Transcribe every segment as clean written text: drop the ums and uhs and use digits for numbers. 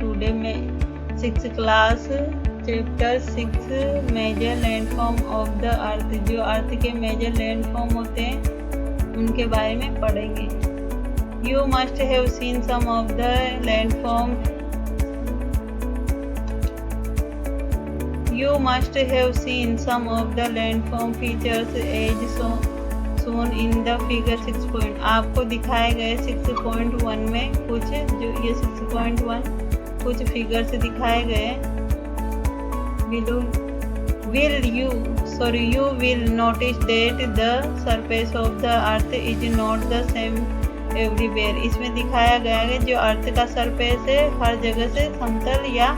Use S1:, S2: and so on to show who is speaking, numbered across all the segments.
S1: Today में 6th class chapter 6 major landform of the earth, जो earth के major landform होते हैं उनके बारे में पढ़ेंगे। You must have seen some of the landform You must have seen some of the landform features as shown in the figure 6. आपको दिखाए गए 6.1 में कुछ, जो ये 6.1 कुछ फिगर्स दिखाए गए। You will notice that the surface of the earth is not the same everywhere. इसमें दिखाया गया है जो अर्थ का सरफेस है हर जगह से समतल या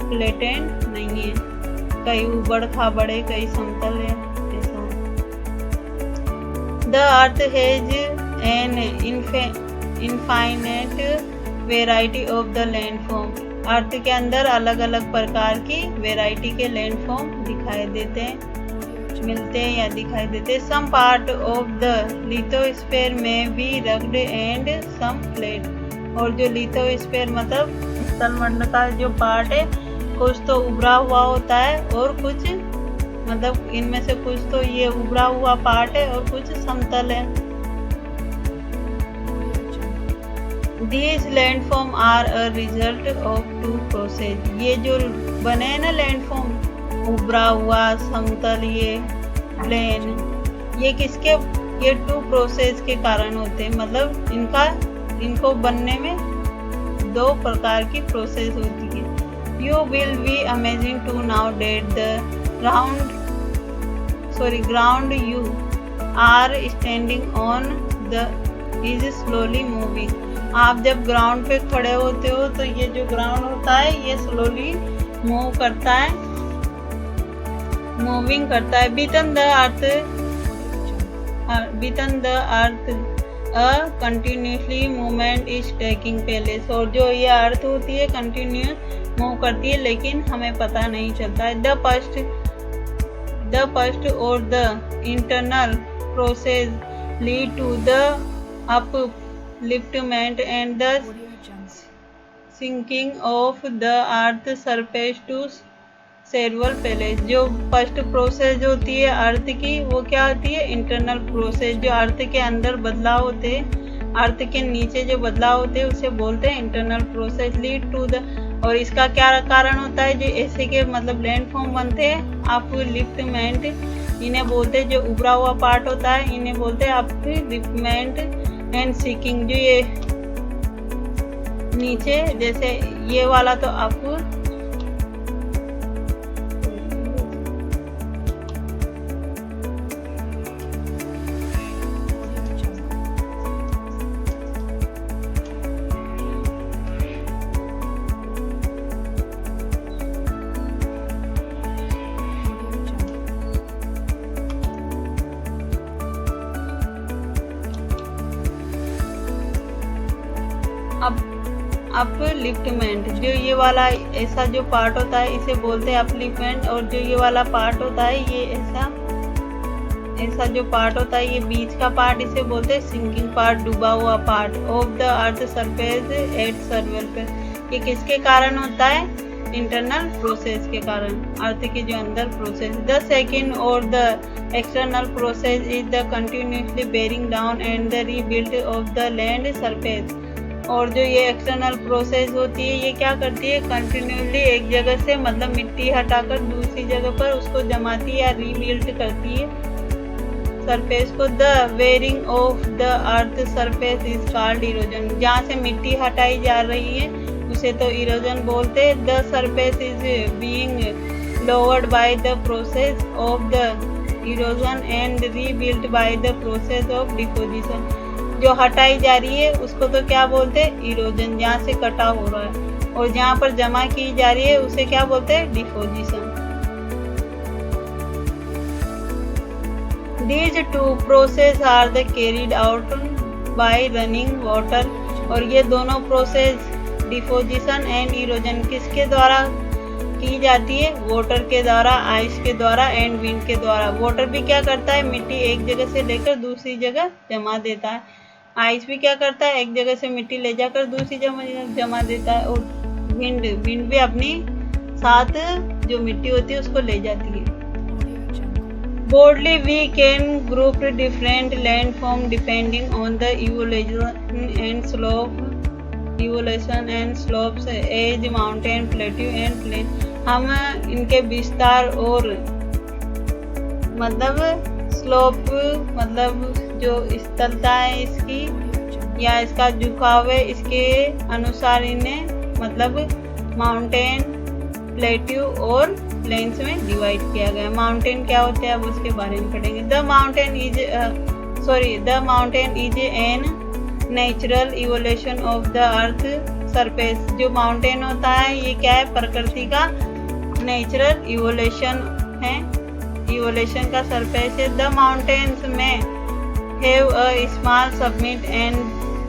S1: फ्लैटेंड नहीं है, कई उबड़ खाबड़े कई समतल है ऐसा। The earth has an infinite variety of the landform. अर्थ के अंदर अलग अलग प्रकार की वेराइटी के लैंडफॉर्म दिखाई देते हैं, मिलते हैं या दिखाई देते हैं। Some part of the lithosphere में भी rugged and some flat. और जो लिथोस्फीयर मतलब स्थलमंडल का जो पार्ट है कुछ तो उभरा हुआ होता है और कुछ मतलब इनमें से कुछ तो ये उभरा हुआ पार्ट है और कुछ समतल है। These landform are a result of two process. ये जो बने हैं ना लैंडफॉर्म, उभरा हुआ समतल ये प्लेन, ये किसके, ये टू प्रोसेस के कारण होते हैं। मतलब इनको बनने में दो प्रकार की प्रोसेस होती है। You will be amazing to know that the ground you are standing on is slowly moving. आप जब ग्राउंड पे खड़े होते हो तो ये जो ग्राउंड होता है ये स्लोली मूव करता है, मूविंग करता है। Beneath the earth a continuously movement is taking place. और जो ये अर्थ होती है कंटिन्यूस मूव करती है लेकिन हमें पता नहीं चलता है। The first or the internal process lead to the upliftment and the sinking of the earth surface to several places. जो फर्स्ट प्रोसेस होती है अर्थ की वो क्या होती है, इंटरनल प्रोसेस। जो अर्थ के अंदर बदलाव होते हैं, अर्थ के नीचे जो बदलाव होते हैं उसे बोलते हैं internal process. Lead to the, और इसका क्या कारण होता है, जो ऐसे के मतलब लैंडफॉर्म बनते हैं अपलिफ्टमेंट, इन्हें बोलते हैं। जो उभरा हुआ पार्ट होता है इन्हें बोलते हैं अपलिफ्टमेंट एंड सिंकिंग। जो ये नीचे जैसे ये वाला तो अप, अपलिफ्टमेंट, जो ये वाला ऐसा जो पार्ट होता है इसे बोलते हैं अपलिफ्टमेंट। और जो ये वाला पार्ट होता है ये ऐसा जो पार्ट होता है ये बीच का पार्ट इसे बोलते हैं सिंकिंग पार्ट, डूबा हुआ part of the earth surface at surveil. ये किसके कारण होता है, इंटरनल प्रोसेस के कारण, अर्थ के जो अंदर प्रोसेस। द सेकेंड और the external process is the continuously bearing down and the rebuild of the land surface. और जो ये एक्सटर्नल प्रोसेस होती है ये क्या करती है, कंटिन्यूसली एक जगह से मतलब मिट्टी हटाकर दूसरी जगह पर उसको जमाती है या रीबिल्ड करती है सरफेस को। The wearing of the earth surface is called erosion. जहाँ से मिट्टी हटाई जा रही है उसे तो इरोजन बोलते हैं। The surface is being lowered by the process of the erosion and rebuild by the process of deposition. जो हटाई जा रही है उसको तो क्या बोलते हैं, इरोजन, जहाँ से कटा हो रहा है। और जहाँ पर जमा की जा रही है उसे क्या बोलते हैं, deposition. These two processes are the carried out by running water। और ये दोनों प्रोसेस डिपोजिशन एंड इरोजन किसके द्वारा की जाती है, वाटर के द्वारा, आइस के द्वारा एंड विंड के द्वारा। वाटर भी क्या करता है, मिट्टी एक जगह से लेकर दूसरी जगह जमा देता है। आइस भी क्या करता है, एक जगह से मिट्टी ले जाकर दूसरी जगह जमा देता है। और विंड भी अपनी साथ जो मिट्टी होती है उसको ले जाती है। Broadly, we can group different landform depending on the evolution and slopes as mountain, plateau and plain। हम इनके विस्तार और मतलब स्लोप मतलब जो स्थलता है इसकी या इसका झुकाव है इसके अनुसार इन्हें मतलब माउंटेन, प्लेट्यू और प्लेन्स में डिवाइड किया गया। माउंटेन क्या होते हैं अब उसके बारे में पढ़ेंगे। The mountain is an natural evolution of the earth surface. जो माउंटेन होता है ये क्या है, प्रकृति का नेचुरल इवोल्यूशन है, इवोल्यूशन का सरफेस है। The mountains may have a small summit and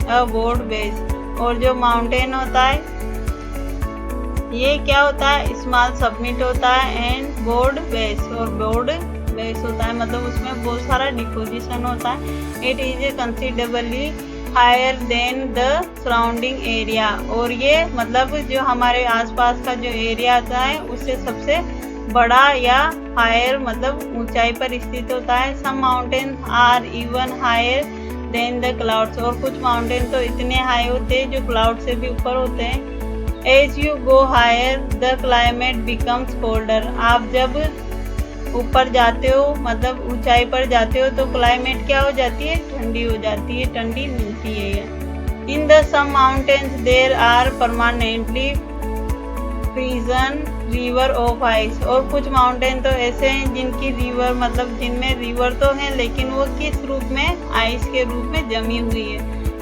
S1: a broad base. और जो माउंटेन होता है ये क्या होता है, स्मॉल सबमिट होता है एंड ब्रॉड बेस, और ब्रॉड बेस होता है मतलब उसमें बहुत सारा डिपोजिशन होता है। It is considerably higher than the surrounding area. और ये मतलब जो हमारे आसपास का जो एरिया आता है उससे सबसे बड़ा या हायर मतलब ऊंचाई पर स्थित होता है। Some mountain are even higher than the clouds. और कुछ माउंटेन तो इतने हाई होते हैं जो क्लाउड से भी ऊपर होते हैं। As you go higher, the climate becomes colder। आप जब ऊपर जाते हो मतलब ऊंचाई पर जाते हो तो क्लाइमेट क्या हो जाती है, ठंडी हो जाती है, ठंडी मिलती है। In the some mountains there are permanently frozen river of ice। और कुछ माउंटेन तो ऐसे हैं जिनकी रिवर मतलब जिनमें रिवर तो है लेकिन वो किस रूप में, आइस के रूप में जमी हुई है।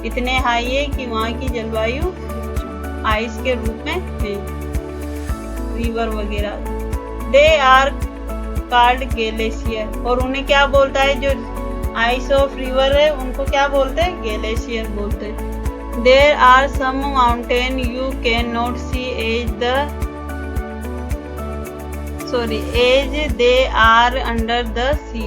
S1: इतने हाई है कि वहाँ की जलवायु आइस के रूप में है, रिवर वगैरह। They are called glacier. और उन्हें क्या बोलता है, जो आइस ऑफ रिवर है उनको क्या बोलते हैं, ग्लेशियर बोलते हैं। There are some mountain you can not see as they are under the sea.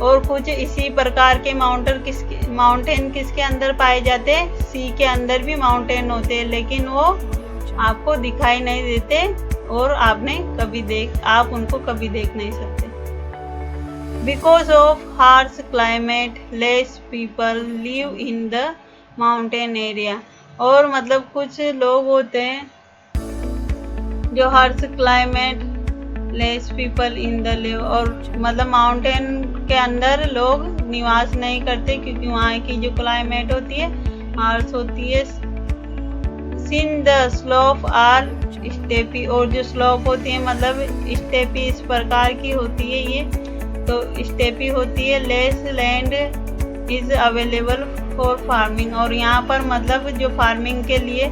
S1: और कुछ इसी प्रकार के माउंटेन किसके अंदर पाए जाते हैं, सी के अंदर भी माउंटेन होते हैं लेकिन वो आपको दिखाई नहीं देते और आप उनको कभी देख नहीं सकते। Because of harsh climate less people live in the mountain area. और मतलब कुछ लोग होते हैं जो harsh climate less people in the live, और मतलब माउंटेन के अंदर लोग निवास नहीं करते क्योंकि वहाँ की जो क्लाइमेट होती है हार्श होती है। सिन द स्लोप आर स्टेपी। और जो स्लोप होती है मतलब स्टेपी इस प्रकार की होती है, ये तो स्टेपी होती है। Less land is available for farming. और यहाँ पर मतलब जो फार्मिंग के लिए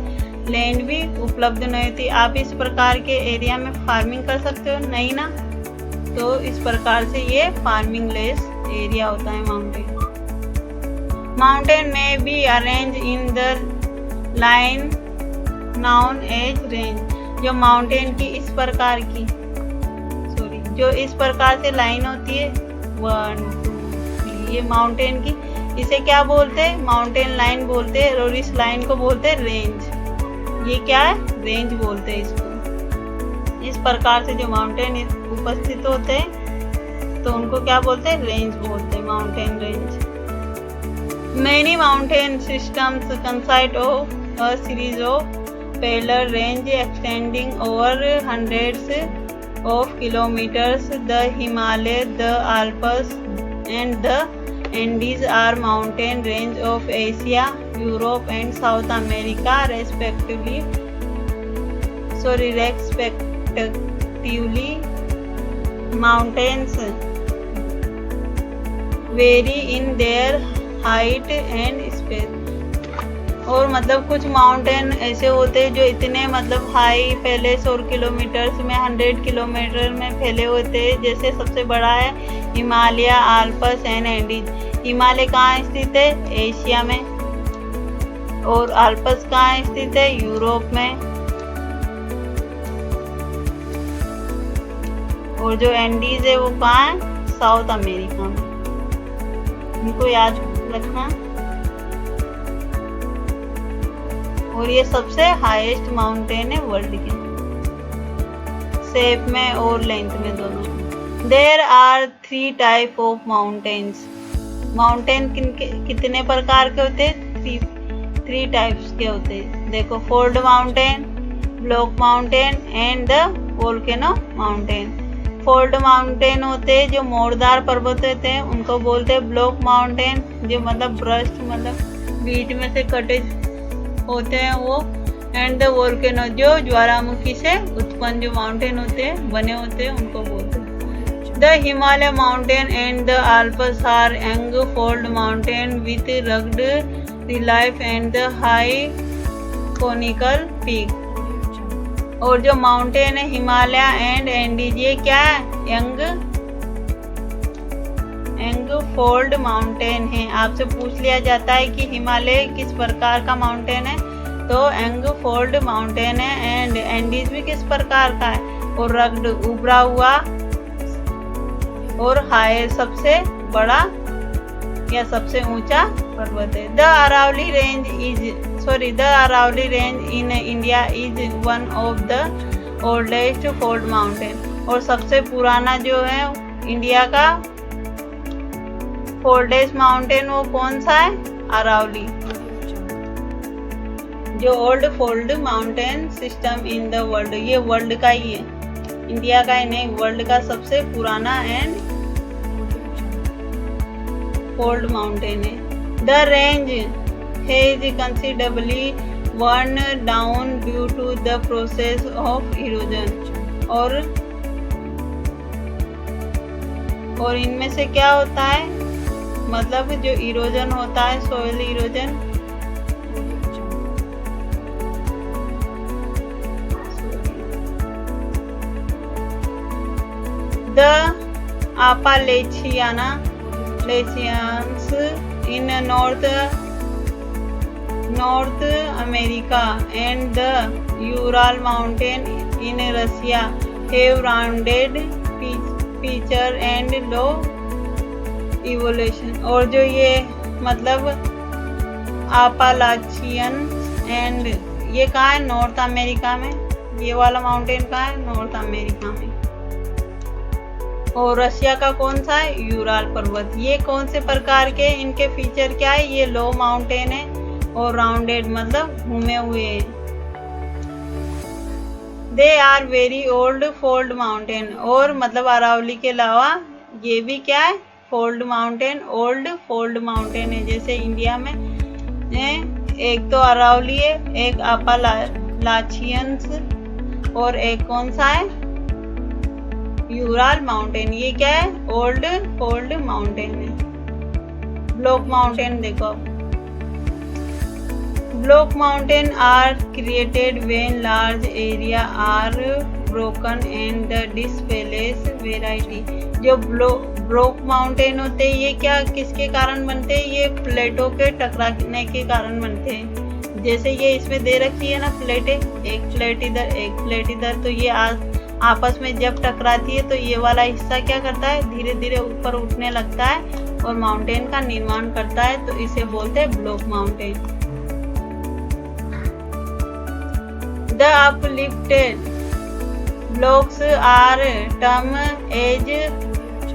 S1: लैंड भी उपलब्ध नहीं होती। आप इस प्रकार के एरिया में फार्मिंग कर सकते हो नहीं ना, तो इस प्रकार से ये फार्मिंग लेस एरिया होता है माउंटेन। माउंटेन में be arrange in the line known as range. जो माउंटेन की इस प्रकार की जो इस प्रकार से लाइन होती है 1 2 3, ये माउंटेन की, इसे क्या बोलते हैं, माउंटेन लाइन बोलते हैं। और इस लाइन को बोलते हैं रेंज। ये क्या है, रेंज बोलते हैं इसको। इस प्रकार से जो माउंटेन उपस्थित होते हैं तो उनको क्या बोलते हैं, रेंज बोलते हैं, mountain range. Many mountain systems consist of a series of parallel range extending over hundreds of kilometers। The Himalaya, the Alps and the Andes are mountain range of Asia, Europe and South America respectively। Mountains vary in their height and space। और मतलब कुछ mountain ऐसे होते हैं जो इतने मतलब high फैले 100 किलोमीटर में 100 किलोमीटर में फैले होते हैं। जैसे सबसे बड़ा है Himalaya, Alps and Andes. Himalaya कहाँ स्थित है, एशिया में। और आल्प्स कहाँ स्थित है, यूरोप में। और जो एंडीज है वो कहाँ है, साउथ अमेरिका में। इनको याद रखना। और ये सबसे हाईएस्ट माउंटेन है वर्ल्ड के, शेप में और लेंथ में दोनों। There are 3 type of mountains. Mountain कितने प्रकार के होते हैं? 3 टाइप्स के होते हैं। देखो, fold mountain, block mountain and the volcano mountain. Fold mountain होते हैं जो मोड़दार पर्वत होते हैं, उनको बोलते हैं ब्लॉक माउंटेन, जो मतलब ब्रस्ट मतलब बीच में से कटे होते हैं वो। एंड द वोल्केनो, जो ज्वालामुखी से उत्पन्न जो माउंटेन होते हैं, बने होते हैं, उनको बोलते हैं। The Himalaya mountain and the Alps are young fold mountain with rugged relief and the high conical peak. और जो माउंटेन है हिमालय एंड एंडीज, ये क्या है? यंग फोल्ड माउंटेन है। आपसे पूछ लिया जाता है कि हिमालय किस प्रकार का माउंटेन है, तो यंग फोल्ड माउंटेन है। एंड एंडीज भी किस प्रकार का है? और रग्ड, उभरा हुआ, और हाई, सबसे बड़ा या सबसे ऊंचा पर्वत है। The Aravalli range in India is one of the oldest fold mountain. और सबसे पुराना जो है इंडिया का फोल्डेस्ट माउंटेन वो कौन सा है? अरावली, जो old fold mountain system in the world. ये वर्ल्ड का ही है, इंडिया का ही नहीं, वर्ल्ड का सबसे पुराना एंड फोल्ड माउंटेन है। The range has considerably worn down due to the process of erosion। और इनमें से क्या होता है? मतलब जो इरोजन होता है, soil erosion, the Appalachians in North America and the Ural Mountain in Russia have rounded feature and low evolution। और जो ये मतलब Appalachian एंड ये कहाँ है? नॉर्थ अमेरिका में। ये वाला माउंटेन कहाँ है? नॉर्थ अमेरिका में। और रशिया का कौन सा है? यूराल पर्वत। ये कौन से प्रकार के, इनके फीचर क्या है? ये लो माउंटेन है और राउंडेड मतलब घूमे हुए हैं। They are very old fold mountain. और मतलब अरावली के अलावा ये भी क्या है? Fold mountain, old fold mountain है। जैसे इंडिया में एक तो अरावली है, एक अपालाचियंस, और एक कौन सा है? Ural mountain. ये क्या है? ओल्ड फोल्ड माउंटेन है। ब्लॉक माउंटेन देखो, block mountain are created when large area are broken and the displace variety. जो ब्लॉक माउंटेन होते हैं ये क्या, किसके कारण बनते हैं? ये प्लेटों के टकराने के कारण बनते हैं। जैसे ये इसमें दे रखी है ना प्लेटें, एक प्लेट इधर एक प्लेट इधर, तो ये आपस में जब टकराती है तो ये वाला हिस्सा क्या करता है? धीरे धीरे ऊपर उठने लगता है और माउंटेन का निर्माण करता है, तो इसे बोलते हैं block mountain. The uplifted blocks are termed as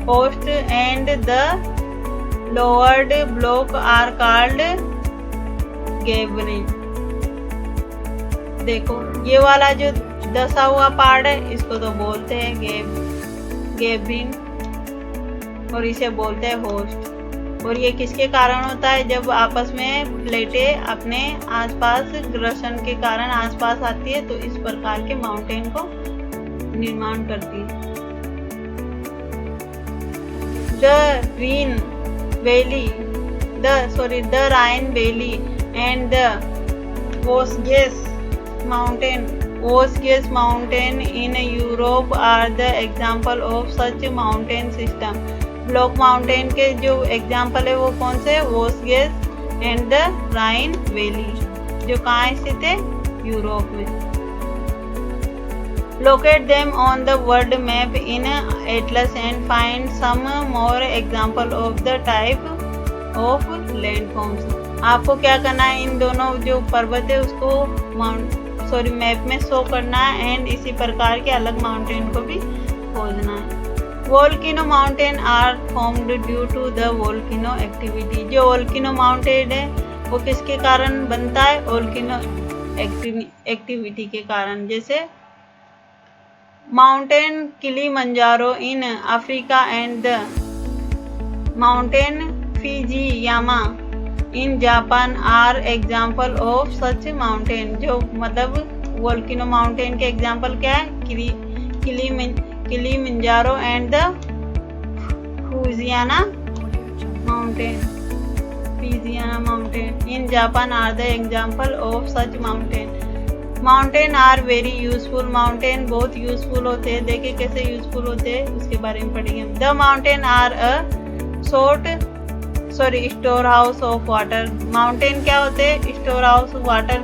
S1: host and the lowered block are called gathering। देखो ये वाला जो दसा हुआ पार्ट है इसको तो बोलते हैं गैबरिन, और इसे बोलते हैं होस्ट। और ये किसके कारण होता है? जब आपस में प्लेटें अपने आसपास घर्षण के कारण आसपास आती है तो इस प्रकार के माउंटेन को निर्माण करती है। The Rhine valley and the Vosges mountain in Europe are the example of such mountain system। Block mountain के जो एग्जाम्पल है वो कौन से? वोस्गेस एंड द राइन वैली, जो कहाँ स्थित है? यूरोप में। Locate them on the world map in atlas and find some more example of the type of landforms। आपको क्या करना है, इन दोनों जो पर्वत है उसको मैप में शो करना है एंड इसी प्रकार के अलग माउंटेन को भी खोजना है। Volcano mountain are formed due to the volcano activity. जो वोल्केनो माउंटेन है वो किसके कारण बनता है, वोल्केनो एक्टिविटी के कारण। जैसे mountain Kilimanjaro in Africa and the mountain Fujiyama in Japan are example of such mountain. जो मतलब वोल्केनो माउंटेन के एग्जाम्पल क्या है, Kilimanjaro and the Fujiyama mountain in Japan are the example of such mountain. Mountain are very useful. Mountain बहुत useful होते हैं। देखिए कैसे यूजफुल होते हैं उसके बारे में पढ़ेंगे। The mountain are store house of water. Mountain क्या होते हैं, स्टोर हाउस वाटर।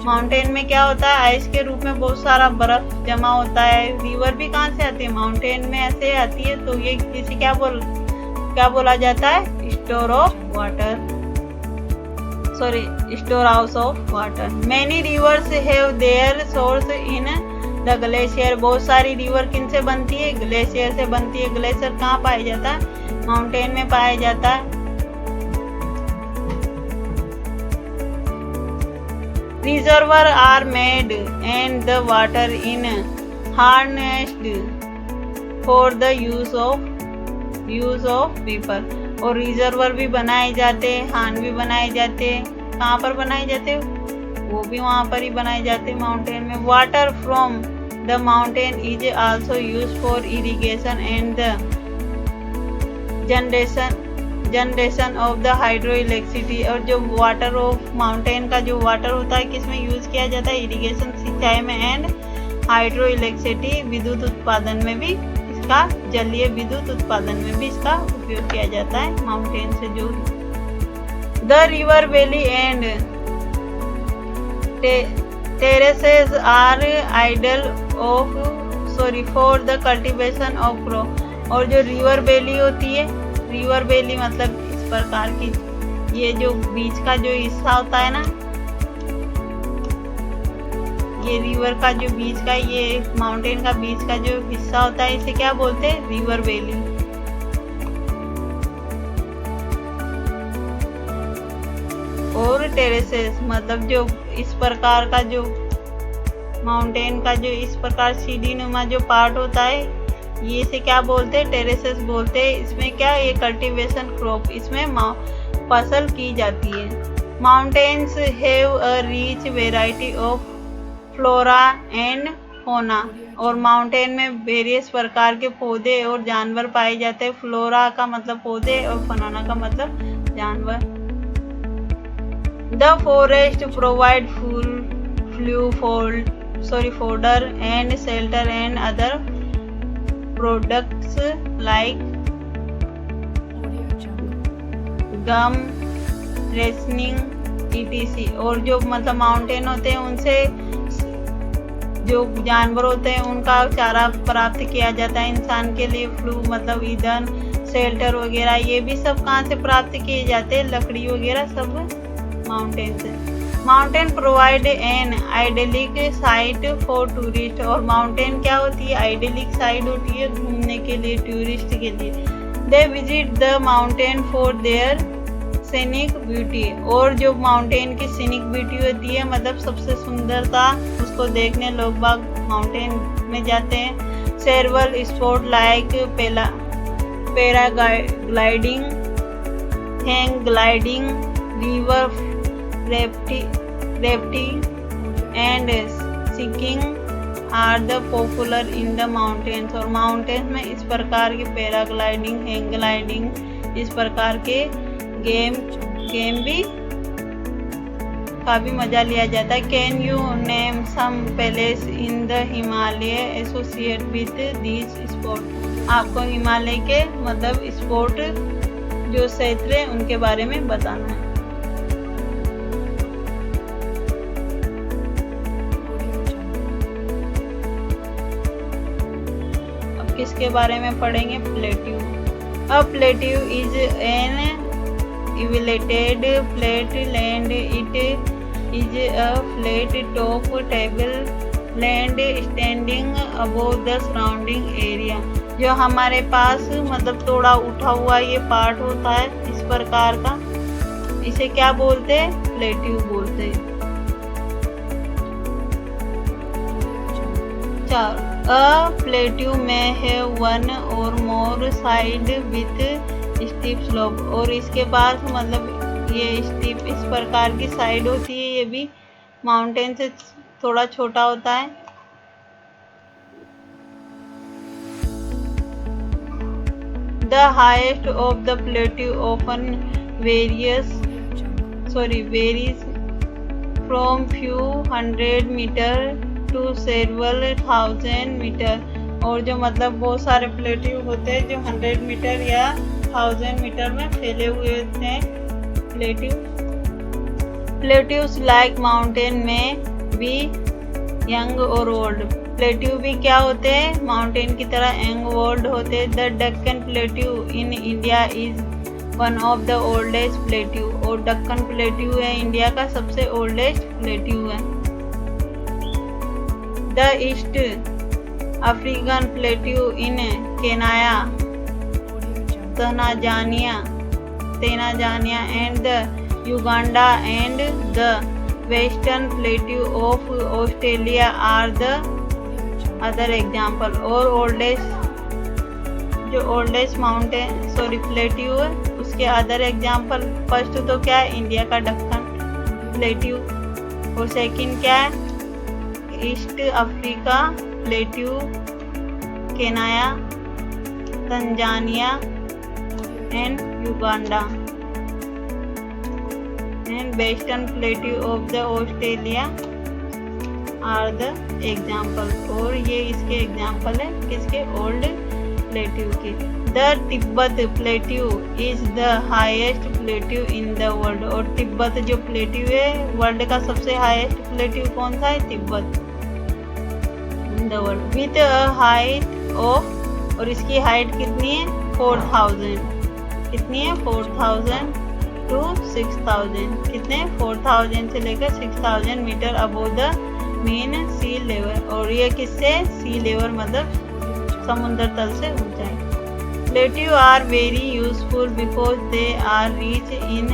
S1: माउंटेन में क्या होता है, आइस के रूप में बहुत सारा बर्फ जमा होता है। रिवर भी कहाँ से आती है, माउंटेन में ऐसे आती है। तो ये किसी क्या बोला जाता है, store of water, store house of water. Many reverse have their source in the glacier. बहुत सारी रिवर किन से बनती है, ग्लेशियर से बनती है। ग्लेशियर कहाँ पाया जाता है, माउंटेन में पाया जाता है। Reservoir are made and the water in harnessed for the use of people. और रिजर्वर भी बनाए जाते हैं, हान भी बनाए जाते हैं। कहाँ पर बनाए जाते हैं, वो भी वहाँ पर ही बनाए जाते हैं, माउंटेन में। Water from the mountain is also use for irrigation and the generation of the hydro electricity. और जो वाटर ऑफ माउंटेन का जो वाटर होता है किसमें यूज किया जाता है, इरिगेशन, सिंचाई में एंड हाइड्रो इलेक्ट्रिसिटी, विद्युत उत्पादन में भी इसका, जलीय विद्युत उत्पादन में भी इसका उपयोग किया जाता है माउंटेन से जो। The river valley and terraces are ideal for the cultivation of crop. और जो रिवर वैली होती है, रिवर वैली मतलब इस प्रकार की, ये जो बीच का जो हिस्सा होता है ना, ये रिवर का जो बीच का, ये माउंटेन का बीच का जो हिस्सा होता है इसे क्या बोलते हैं, रिवर वैली। और टेरेसेस मतलब जो इस प्रकार का जो माउंटेन का जो इस प्रकार सीढ़ी नुमा जो पार्ट होता है, ये से क्या बोलते हैं, टेरेसेस बोलते हैं। इसमें क्या, ये कल्टीवेशन क्रॉप, इसमें फसल की जाती है। Mountains have a rich variety of flora and fauna. और माउंटेन में वेरियस प्रकार के पौधे और जानवर पाए जाते हैं। फ्लोरा का मतलब पौधे और फौना का मतलब जानवर। The forest provide fodder and shelter and other products like gum, rationing, etc. और जो मतलब माउंटेन होते हैं उनसे जो जानवर होते हैं उनका चारा प्राप्त किया जाता है इंसान के लिए। फ्लू मतलब ईंधन, शेल्टर वगैरह, ये भी सब कहाँ से प्राप्त किए जाते हैं, लकड़ी वगैरह सब माउंटेन से। Mountain provide an idyllic site for tourist. और माउंटेन क्या होती है, आइडेलिक साइट होती है घूमने के लिए, टूरिस्ट के लिए। They visit the mountain for their scenic beauty. और जो माउंटेन की सीनिक ब्यूटी होती है मतलब सबसे सुंदरता, उसको देखने लोग बाग माउंटेन में जाते हैं। Several spot like paragliding, hang gliding, river rafting and skiing are the popular in the mountains। और माउंटेन्स में इस प्रकार के पैराग्लाइडिंग, हैंग ग्लाइडिंग, इस प्रकार के गेम भी का भी मजा लिया जाता है। Can you name some place in the Himalaya associate with this sport. आपको हिमालय के मतलब स्पोर्ट जो क्षेत्र है उनके बारे में बताना है। किसके बारे में पढ़ेंगे, plateau. A plateau is an elevated flat land. It is a flat top tableland standing above the surrounding area. जो हमारे पास मतलब थोड़ा उठा हुआ ये पार्ट होता है इस प्रकार का, इसे क्या बोलते हैं? प्लेट्यू बोलते हैं। A plateau may have one or more side with steep slope। और इसके बाद मतलब ये स्टीप इस प्रकार की साइड होती है, ये भी माउंटेन से थोड़ा छोटा होता है। The highest of the plateau often varies from few hundred meter to several thousand meter। और जो मतलब बहुत सारे प्लेट्यू होते हैं जो 100 मीटर या 1000 मीटर में फैले हुए होते हैं। प्लेट्यूज लाइक माउंटेन में भी यंग और ओल्ड। प्लेट्यू भी क्या होते हैं? माउंटेन की तरह यंग ओल्ड होते हैं। The Deccan plateau in India is one of the oldest plateau. और डक्कन प्लेट्यू है इंडिया का सबसे ओल्डेस्ट प्लेट्यू है। The East African plateau in Kenya, Tanzania and the Uganda and the western plateau of Australia are the other example. और oldest plateau है उसके other example. First तो क्या है? इंडिया का डक्कन प्लेट्यू। और सेकंड क्या है? East Africa plateau, Kenya, Tanzania and Uganda and western plateau of the Australia are the example. और ये इसके एग्जाम्पल है किसके? ओल्ड प्लेट्यू के। The Tibet plateau is the highest plateau in the world. और तिब्बत जो प्लेट्यू है world का सबसे हाईएस्ट प्लेट्यू कौन सा है? तिब्बत इन the world with a height of. और इसकी हाइट कितनी है? 4000। कितनी है? 4000 to 6000। कितने? 4000 से लेकर 6000 metre above the mean sea level. और ये किससे? सी लेवल मतलब समुद्र तल से ऊंचाई। Plateau are very useful because they are rich in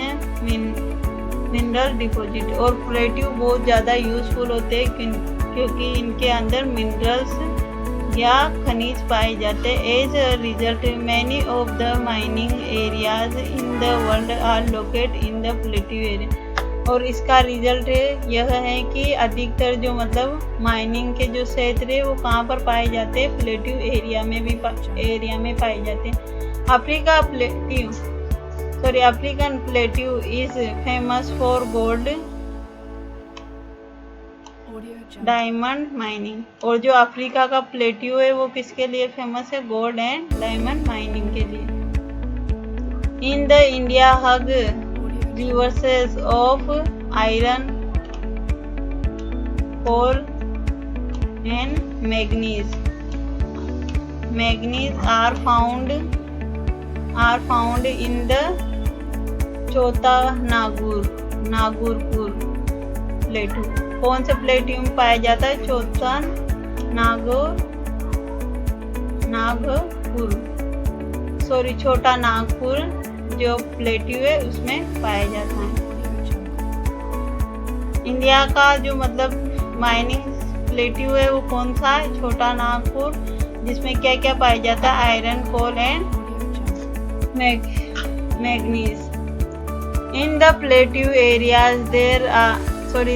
S1: mineral deposit. और प्लेट्यू बहुत ज़्यादा यूजफुल होते हैं क्योंकि इनके अंदर मिनरल्स या खनिज पाए जाते हैं। As a result many of the mining areas in the world are located in the plateau area. और इसका रिजल्ट यह है कि अधिकतर जो मतलब माइनिंग के जो क्षेत्र है वो कहाँ पर पाए जाते हैं? प्लेट्यू एरिया में पाए जाते हैं। African plateau is famous for gold diamond mining. और जो अफ्रीका का प्लेट्यू है वो किसके लिए फेमस है? गोल्ड एंड डायमंड माइनिंग के लिए। In the India hug resources of iron, coal and manganese are found in the चौथा नागौरपुर प्लेट्यू। कौन से प्लेट्यू में पाया जाता है? चौथा छोटा नागपुर जो प्लेट्यू है उसमें पाया जाता है। इंडिया का जो मतलब माइनिंग प्लेट्यू है वो कौन सा है? छोटा नागपुर, जिसमें क्या क्या पाया जाता है? Iron, coal and manganese. In the plateau areas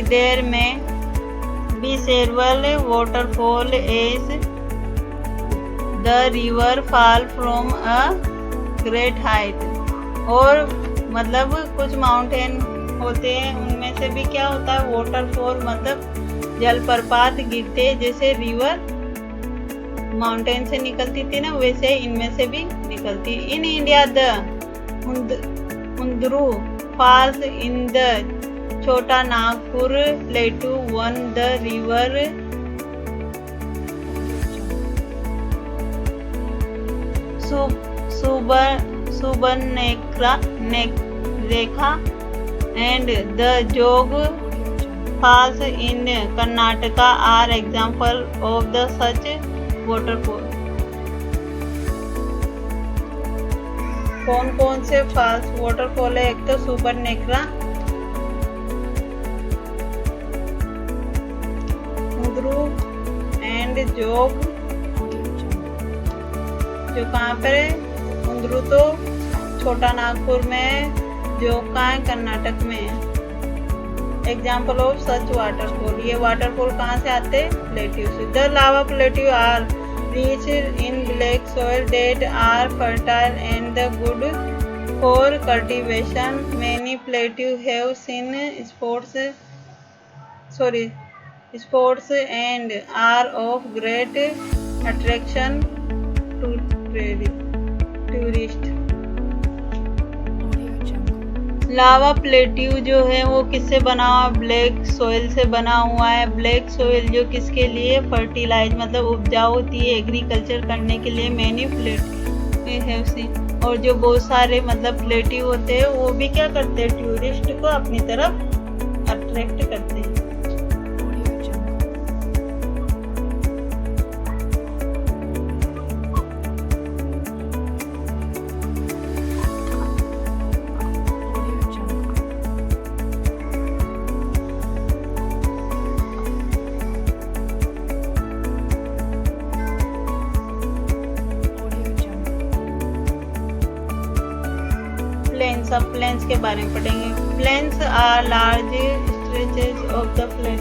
S1: there may be several waterfall as the river fall from a great height. और मतलब कुछ माउंटेन होते हैं उनमें से भी क्या होता है? वाटरफॉल मतलब जलप्रपात गिरते हैं, जैसे रिवर माउंटेन से निकलती थी ना वैसे इनमें से भी निकलती। In India the Hundru falls in the Chota Nagpur plateau on the river Subarnarekha रेखा and the Jog Falls in Karnataka are example of the such waterfall. कौन कौन से फॉल्स वाटरफॉल है? एक तो सुबर्णरेखा, कुंदरू एंड जोग, जो कहाँ पर है? कुंदरू तो छोटा नागपुर में है, जोग कहाँ है? कर्नाटक में है। एग्जाम्पल ऑफ सच वाटरफॉल, ये वाटरफॉल कहाँ से आते? प्लेट्यू से। The lava plateau are rich in black soil that are fertile and good for cultivation. Many plateaus have seen spots and are of great attraction to tourists. Lava plateau जो है वो किससे बना हुआ? ब्लैक सॉइल से बना हुआ है। ब्लैक सॉइल जो किसके लिए? फर्टिलाइज मतलब उपजाऊ होती है एग्रीकल्चर करने के लिए। मैनी प्लेट्यू हैव सीन, और जो बहुत सारे मतलब प्लेट्यू होते हैं वो भी क्या करते हैं? टूरिस्ट को अपनी तरफ अट्रैक्ट करते हैं। प्लेन्स, अब प्लेन्स के बारे में पढ़ेंगे। Plains are large stretches of the plate